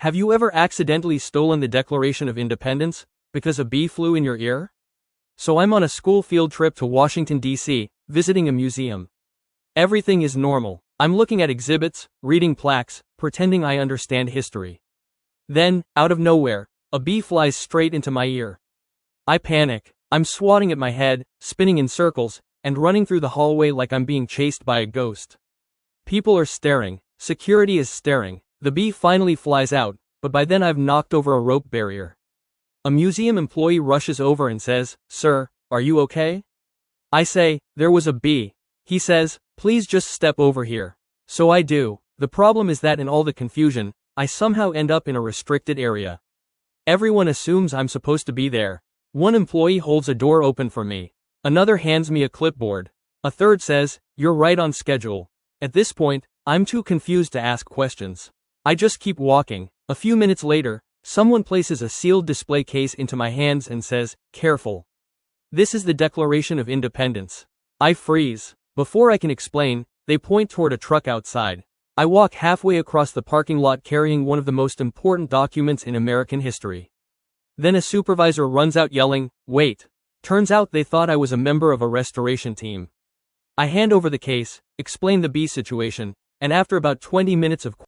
Have you ever accidentally stolen the Declaration of Independence because a bee flew in your ear? So I'm on a school field trip to Washington, D.C., visiting a museum. Everything is normal. I'm looking at exhibits, reading plaques, pretending I understand history. Then, out of nowhere, a bee flies straight into my ear. I panic. I'm swatting at my head, spinning in circles, and running through the hallway like I'm being chased by a ghost. People are staring. Security is staring. The bee finally flies out, but by then I've knocked over a rope barrier. A museum employee rushes over and says, "Sir, are you okay?" I say, "There was a bee." He says, "Please just step over here." So I do. The problem is that in all the confusion, I somehow end up in a restricted area. Everyone assumes I'm supposed to be there. One employee holds a door open for me. Another hands me a clipboard. A third says, "You're right on schedule." At this point, I'm too confused to ask questions. I just keep walking. A few minutes later, someone places a sealed display case into my hands and says, "Careful. This is the Declaration of Independence." I freeze. Before I can explain, they point toward a truck outside. I walk halfway across the parking lot carrying one of the most important documents in American history. Then a supervisor runs out yelling, "Wait." Turns out they thought I was a member of a restoration team. I hand over the case, explain the bee situation, and after about 20 minutes of